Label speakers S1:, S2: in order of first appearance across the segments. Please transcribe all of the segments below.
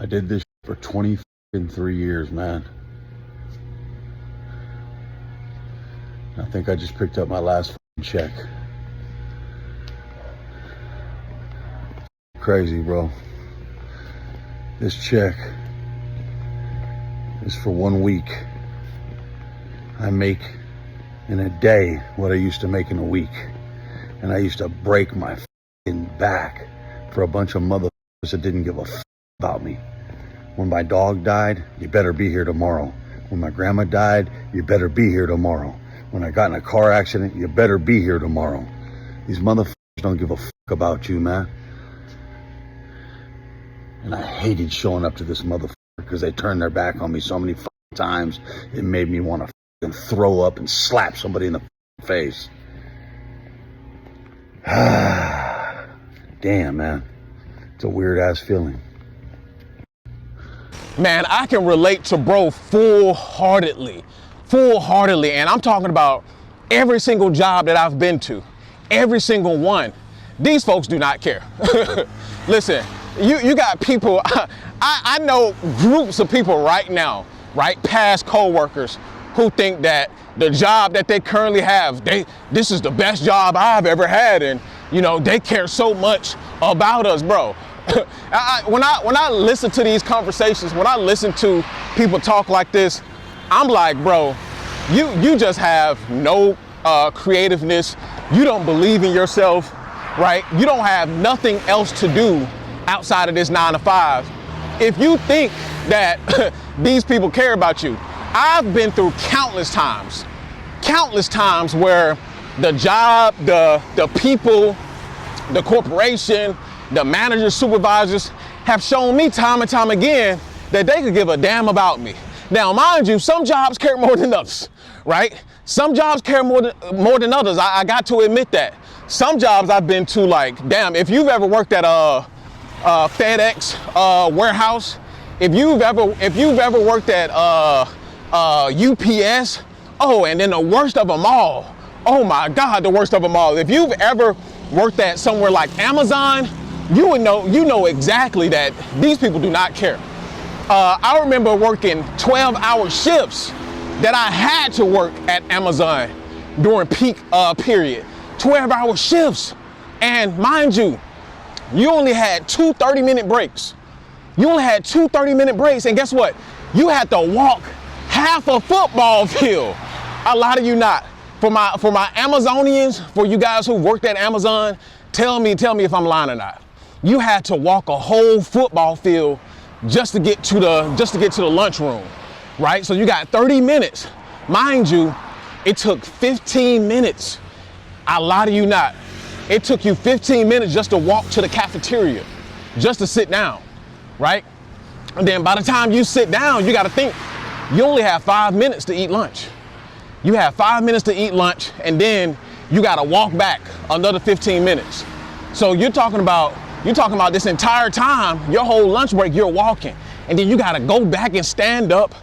S1: I did this for 23 years, man. I think I just picked up my last check. Crazy, bro. This check is for 1 week. I make in a day what I used to make in a week. And I used to break my back for a bunch of motherfuckers that didn't give a about me. When my dog died, you better be here tomorrow. When my grandma died, you better be here tomorrow. When I got in a car accident, you better be here tomorrow. These motherfuckers don't give a about you, man. And I hated showing up to this motherfucker because they turned their back on me so many times. It made me want to throw up and slap somebody in the face. Damn, man. It's a weird ass feeling.
S2: Man, I can relate to bro full-heartedly. And I'm talking about every single job that I've been to, every single one. These folks do not care. Listen, you got people, I know groups of people right now, right, past co-workers who think that the job that they currently have, this is the best job I've ever had, and you know, they care so much about us, bro. When I listen to these conversations, when I listen to people talk like this, I'm like, bro, you just have no creativeness. You don't believe in yourself, right? You don't have nothing else to do outside of this 9 to 5. If you think that these people care about you, I've been through countless times where the job, the people, the corporation, the managers, supervisors have shown me time and time again that they could give a damn about me. Now, mind you, some jobs care more than others, right? Some jobs care more than others. I got to admit that. Some jobs I've been to, like, damn, if you've ever worked at a FedEx warehouse, if you've ever worked at UPS, oh, and then the worst of them all. Oh my God, the worst of them all. If you've ever worked at somewhere like Amazon, you know exactly that these people do not care. I remember working 12-hour shifts that I had to work at Amazon during peak period. 12-hour shifts. And mind you, you only had 2 30-minute breaks. And guess what? You had to walk half a football field. A lot of you not. For my Amazonians, for you guys who worked at Amazon, tell me if I'm lying or not. You had to walk a whole football field just to get to the lunchroom, right? So you got 30 minutes. Mind you, it took 15 minutes. A lot of you not. It took you 15 minutes just to walk to the cafeteria, just to sit down, right? And then by the time you sit down, you got to think, you only have 5 minutes to eat lunch. You have 5 minutes to eat lunch, and then you got to walk back another 15 minutes. So you're talking about this entire time, your whole lunch break, you're walking, and then you got to go back and stand up,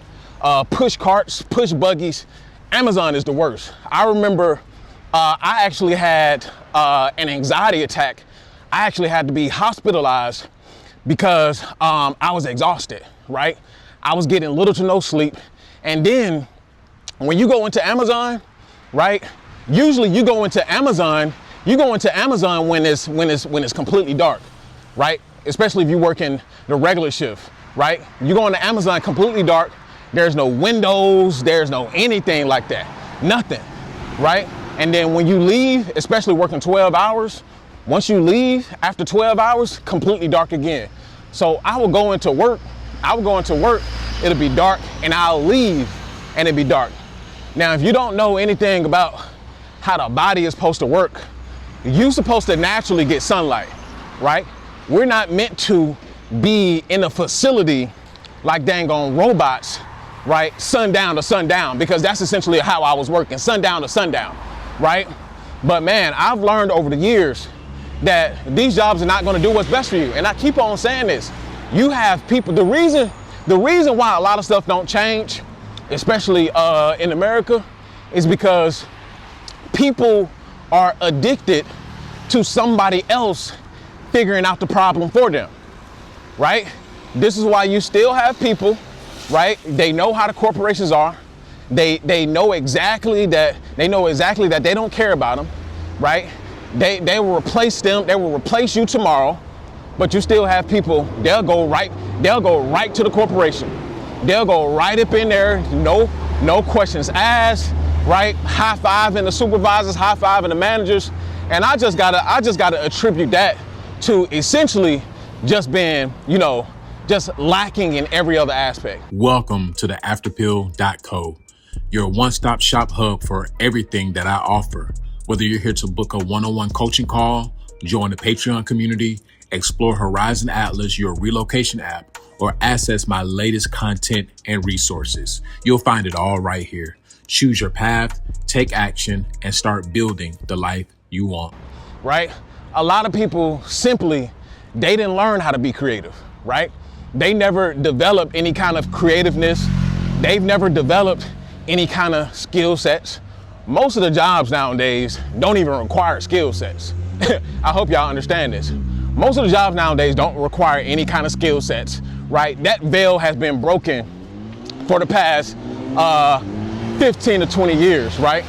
S2: push carts, push buggies. Amazon is the worst. I remember I actually had an anxiety attack. I actually had to be hospitalized because I was exhausted, right? I was getting little to no sleep. And then when you go into Amazon, right? Usually you go into Amazon when it's completely dark, right? Especially if you work in the regular shift, right? You go into Amazon completely dark. There's no windows, there's no anything like that, nothing, right? And then when you leave, especially working 12 hours, once you leave after 12 hours, completely dark again. So I will go into work, it'll be dark, and I'll leave and it'll be dark. Now, if you don't know anything about how the body is supposed to work, you're supposed to naturally get sunlight, right? We're not meant to be in a facility like dang on robots, right? Sundown to sundown, because that's essentially how I was working, sundown to sundown, right? But man, I've learned over the years that these jobs are not going to do what's best for you. And I keep on saying this. You have people, the reason why a lot of stuff don't change, especially in America, is because people are addicted to somebody else figuring out the problem for them, right? This is why you still have people, right? They know how the corporations are. They know exactly that they don't care about them, right? They will replace them. They will replace you tomorrow, but you still have people. They'll go right to the corporation. They'll go right up in there. No questions asked, right? High fiving the supervisors, high fiving the managers, and I just gotta attribute that to essentially just being, just lacking in every other aspect.
S3: Welcome to the Afterpill.co, your one-stop shop hub for everything that I offer. Whether you're here to book a one-on-one coaching call, join the Patreon community, explore Horizon Atlas, your relocation app, or access my latest content and resources, you'll find it all right here. Choose your path, take action, and start building the life you want.
S2: Right? A lot of people they didn't learn how to be creative, right? They never developed any kind of creativeness. They've never developed any kind of skill sets. Most of the jobs nowadays don't even require skill sets. I hope y'all understand this. Most of the jobs nowadays don't require any kind of skill sets, right? That veil has been broken for the past 15 to 20 years, right?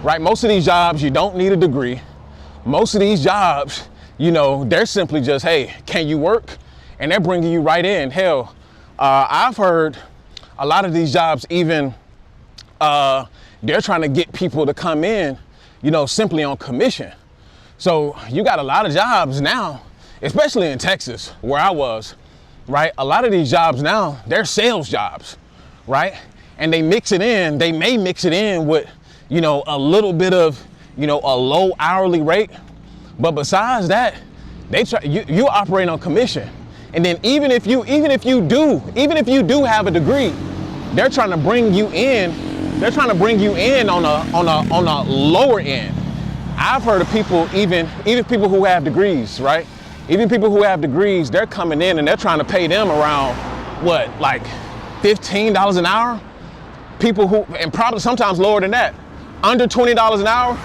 S2: Right? Most of these jobs, you don't need a degree. Most of these jobs, they're simply just, hey, can you work? And they're bringing you right in. Hell, I've heard a lot of these jobs even, they're trying to get people to come in, simply on commission. So you got a lot of jobs now, especially in Texas, where I was, right? A lot of these jobs now, they're sales jobs, right? And they may mix it in with, a little bit of, a low hourly rate. But besides that, you operate on commission. And then even if you do have a degree, they're trying to bring you in. They're trying to bring you in on a lower end. I've heard of people, even people who have degrees, right? Even people who have degrees, they're coming in and they're trying to pay them around like $15 an hour? People who, and probably sometimes lower than that, under $20 an hour.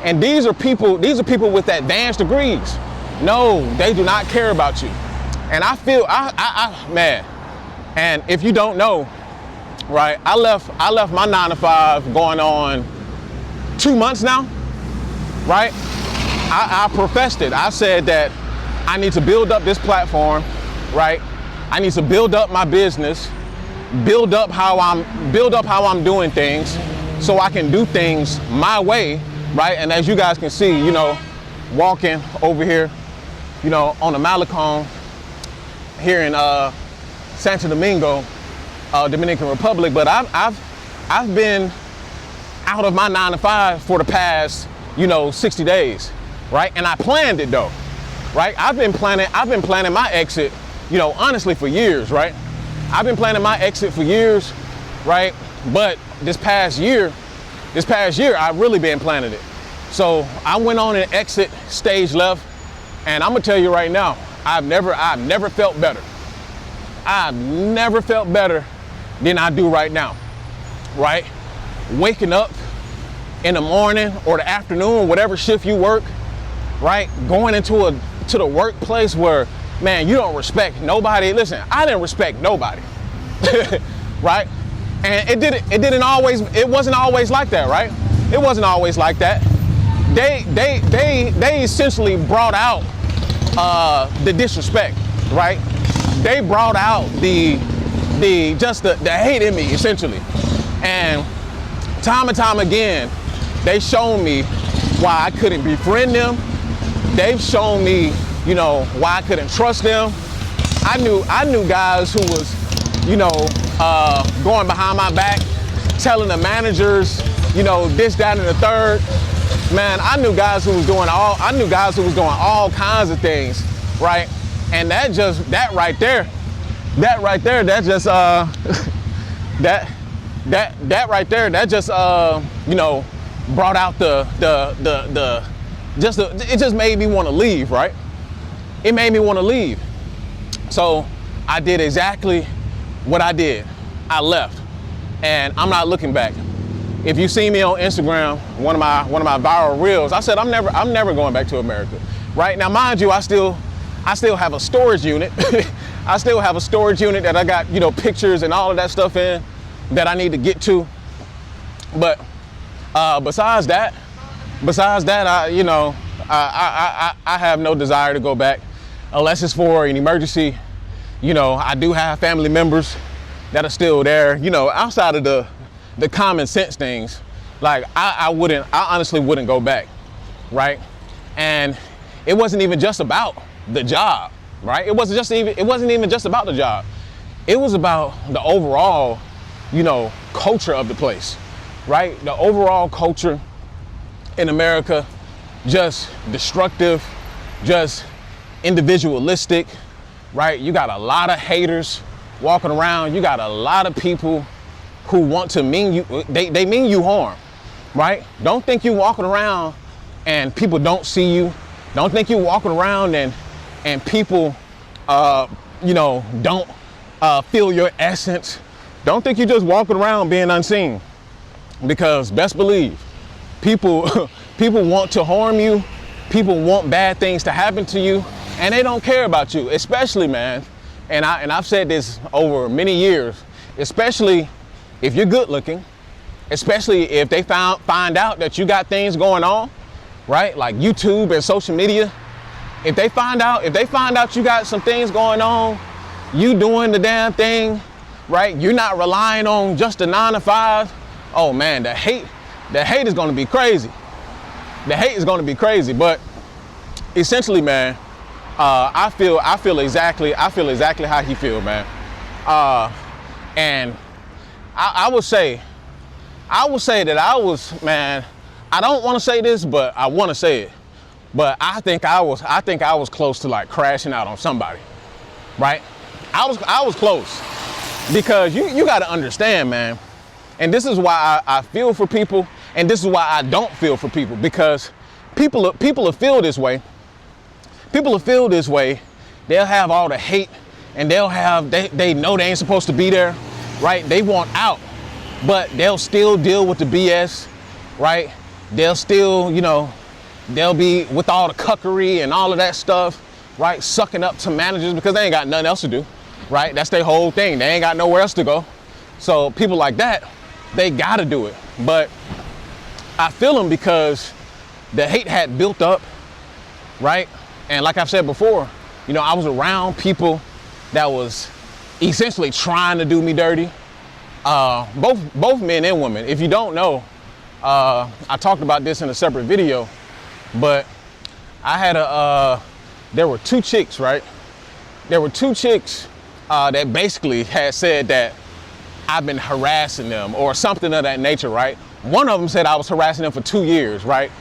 S2: And these are people with advanced degrees. No, they do not care about you. And I feel, man, and if you don't know, right, I left my 9 to 5 going on 2 months now, right? I professed it. I said that I need to build up this platform, right? I need to build up my business, build up how I'm doing things so I can do things my way, right? And as you guys can see, walking over here, on the Malecon here in Santo Domingo, Dominican Republic. But I've been out of my 9 to 5 for the past, 60 days, right? And I planned it though, right? I've been planning my exit, honestly for years, right? I've been planning my exit for years, right? But this past year, I've really been planning it. So I went on an exit stage left, and I'm gonna tell you right now, I've never felt better. I've never felt better than I do right now, right? Waking up in the morning or the afternoon, whatever shift you work, right? Going to the workplace where, man, you don't respect nobody. Listen, I didn't respect nobody, right? And it wasn't always like that, right? It wasn't always like that. They essentially brought out the disrespect, right? They brought out the hate in me, essentially. And time again, they showed me why I couldn't befriend them. They've shown me, why I couldn't trust them. I knew guys who was, going behind my back, telling the managers, this, that, and the third. Man, I knew guys who was doing all kinds of things, right? And that right there, that just brought out it just made me want to leave, right? It made me want to leave. So I did exactly what I did. I left, and I'm not looking back. If you see me on Instagram, one of my viral reels, I said I'm never going back to America. Right now, mind you, I still have a storage unit. I still have a storage unit that I got, you know, pictures and all of that stuff in that I need to get to. But besides that, I have no desire to go back unless it's for an emergency. You know, I do have family members that are still there, you know, outside of the common sense things. Like I honestly wouldn't go back, right? And it wasn't even just about the job, right? It wasn't even just about the job. It was about the overall, you know, culture of the place, right? The overall culture in America, just destructive, just individualistic, right? You got a lot of haters walking around. You got a lot of people who want to mean you, they mean you harm, right? Don't think you walking around and people don't see you. Don't think you walking around and people, you know, don't feel your essence. Don't think you're just walking around being unseen, because best believe people want to harm you. People want bad things to happen to you, and they don't care about you, especially, man. And I've said this over many years, especially if you're good looking, especially if they find out that you got things going on, right? Like YouTube and social media. If they find out you got some things going on, you doing the damn thing, right? You're not relying on just a 9 to 5. Oh man, the hate is gonna be crazy. The hate is gonna be crazy. But essentially, man, I feel exactly how he feel, man. And I would say that I was, man, I don't want to say this, but I want to say it. But I think I was close to like crashing out on somebody, right? I was close, because you got to understand, man. And this is why I feel for people, and this is why I don't feel for people, because people will feel this way. People will feel this way. They'll have all the hate, and they know they ain't supposed to be there, right? They want out, but they'll still deal with the BS, right? They'll still, you know, they'll be with all the cuckery and all of that stuff, right? Sucking up to managers because they ain't got nothing else to do, right? That's their whole thing. They ain't got nowhere else to go. So people like that, they gotta do it. But I feel them because the hate had built up, right? And like I've said before, you know, I was around people that was essentially trying to do me dirty. Both men and women. If you don't know, I talked about this in a separate video, but I had there were 2 chicks, right? There were 2 chicks that basically had said that I've been harassing them or something of that nature, right? One of them said I was harassing them for 2 years, right?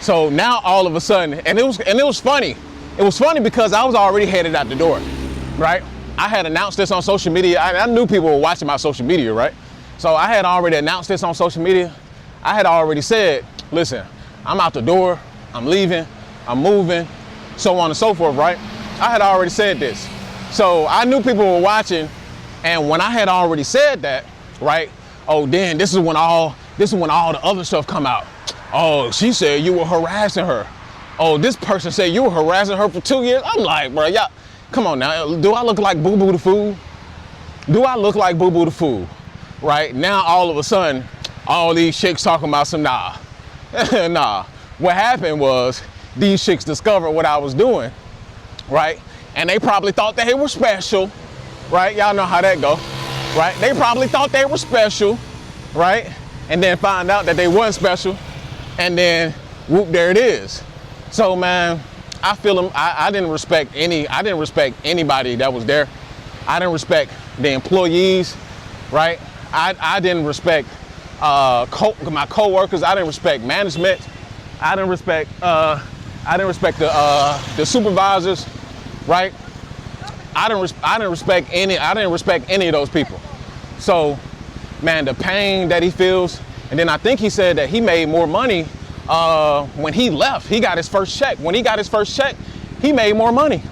S2: So now all of a sudden, and it was funny. It was funny because I was already headed out the door, right? I had announced this on social media. I knew people were watching my social media, right? So I had already announced this on social media. I had already said, listen, I'm out the door, I'm leaving, I'm moving, so on and so forth, right? I had already said this. So I knew people were watching, and when I had already said that, right? Oh, then this is when all the other stuff come out. Oh, she said you were harassing her. Oh, this person said you were harassing her for 2 years. I'm like, bro, y'all, come on now. Do I look like Boo Boo the Fool? Do I look like Boo Boo the Fool? Right? Now, all of a sudden, all these chicks talking about some nah. Nah. What happened was these chicks discovered what I was doing, right? And they probably thought they were special, right? Y'all know how that go, right? They probably thought they were special, right? And then find out that they weren't special, and then whoop, there it is. So man, I feel them. I didn't respect anybody that was there. I didn't respect the employees, right? I didn't respect my co-workers. I didn't respect management. I didn't respect the supervisors, right? I didn't respect any of those people. So, man, the pain that he feels, and then I think he said that he made more money when he left. He got his first check. When he got his first check, he made more money,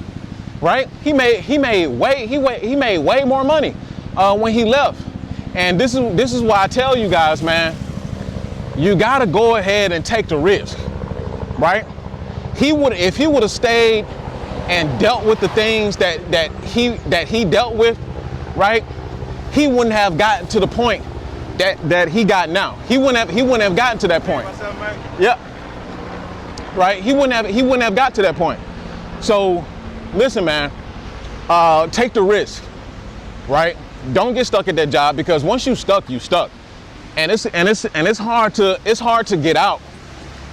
S2: right? He made way more money when he left. And this is why I tell you guys, man, you gotta go ahead and take the risk, right? If he would have stayed and dealt with the things that he dealt with, right? He wouldn't have gotten to the point that he got now. He wouldn't have gotten to that point. Yeah. Right? He wouldn't have got to that point. So listen, man, take the risk, right? Don't get stuck at that job, because once you stuck, you stuck. And it's hard to get out.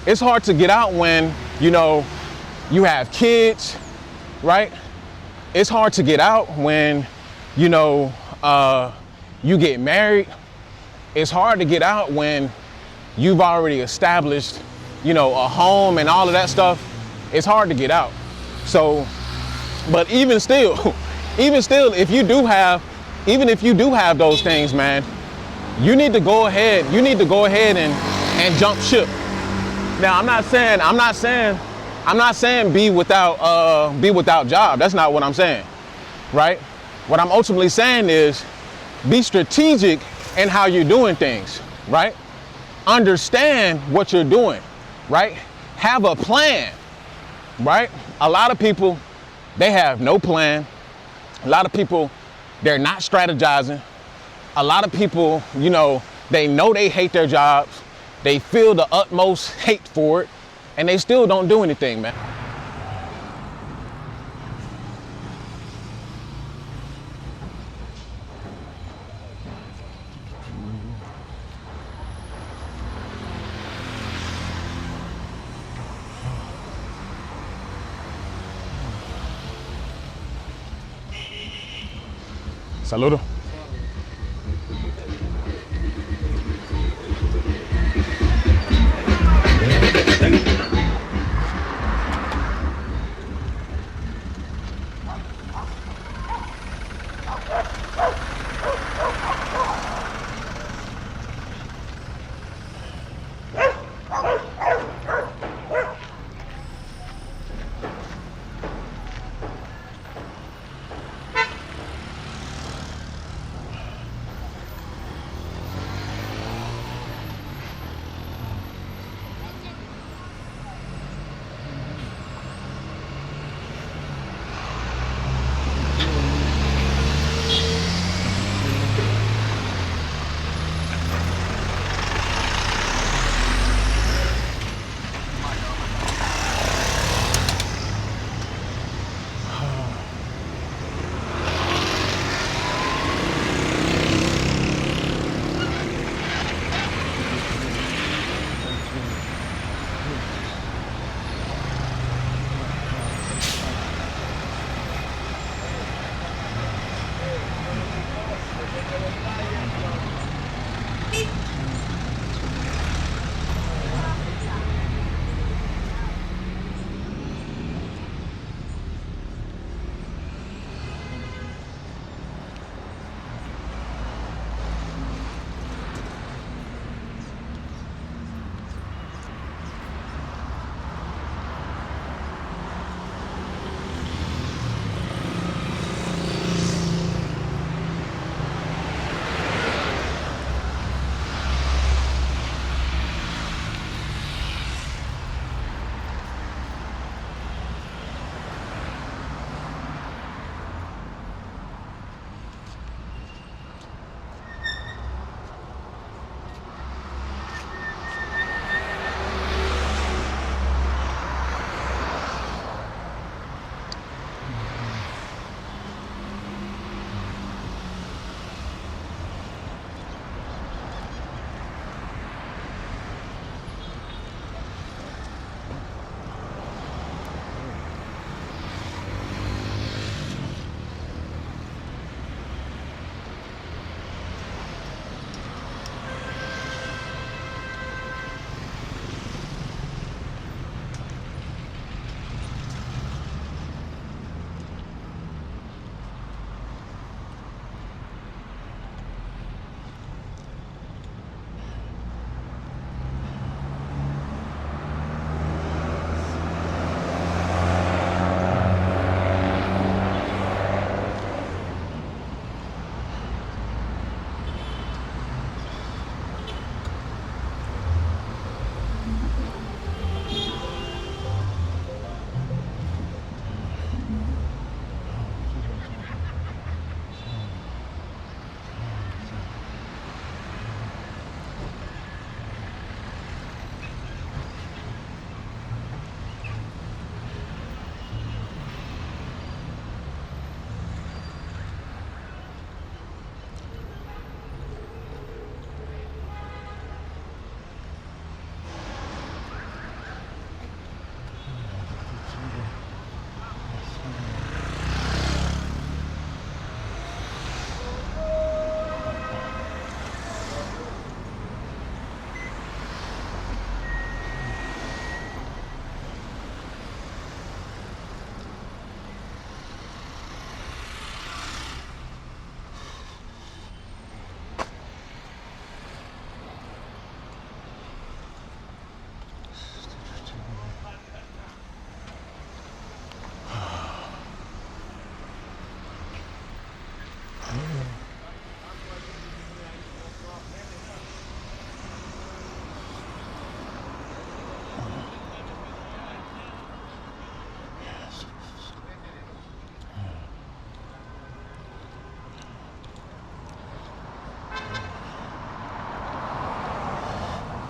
S2: It's hard to get out when, you know, you have kids, right? It's hard to get out when, you know, you get married. It's hard to get out when you've already established, you know, a home and all of that stuff. It's hard to get out. So, but even still, if you do have those things, man, you need to go ahead and jump ship. Now, I'm not saying be without job. That's not what I'm saying, right? What I'm ultimately saying is be strategic in how you're doing things, right? Understand what you're doing, right? Have a plan, right? A lot of people, they have no plan. A lot of people, they're not strategizing. A lot of people, you know they hate their jobs. They feel the utmost hate for it, and they still don't do anything, man. Saludo.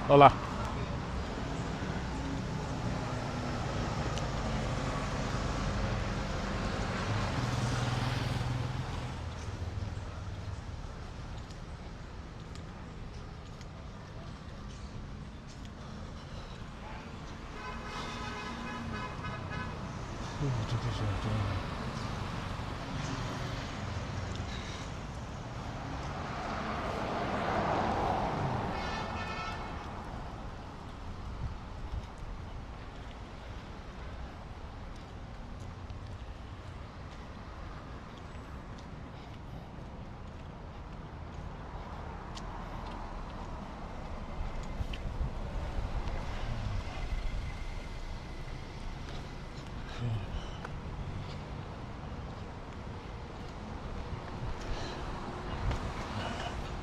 S2: Hola.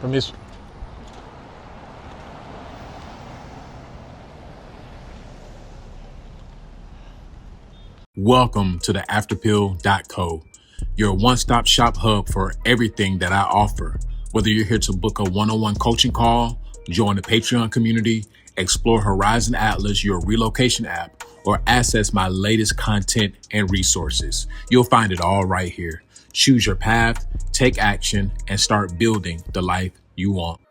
S2: Permiso.
S3: Welcome to the afterpill.co, your one-stop shop hub for everything that I offer. Whether you're here to book a one-on-one coaching call, join the Patreon community, explore Horizon Atlas, your relocation app, or access my latest content and resources, you'll find it all right here. Choose your path, take action, and start building the life you want.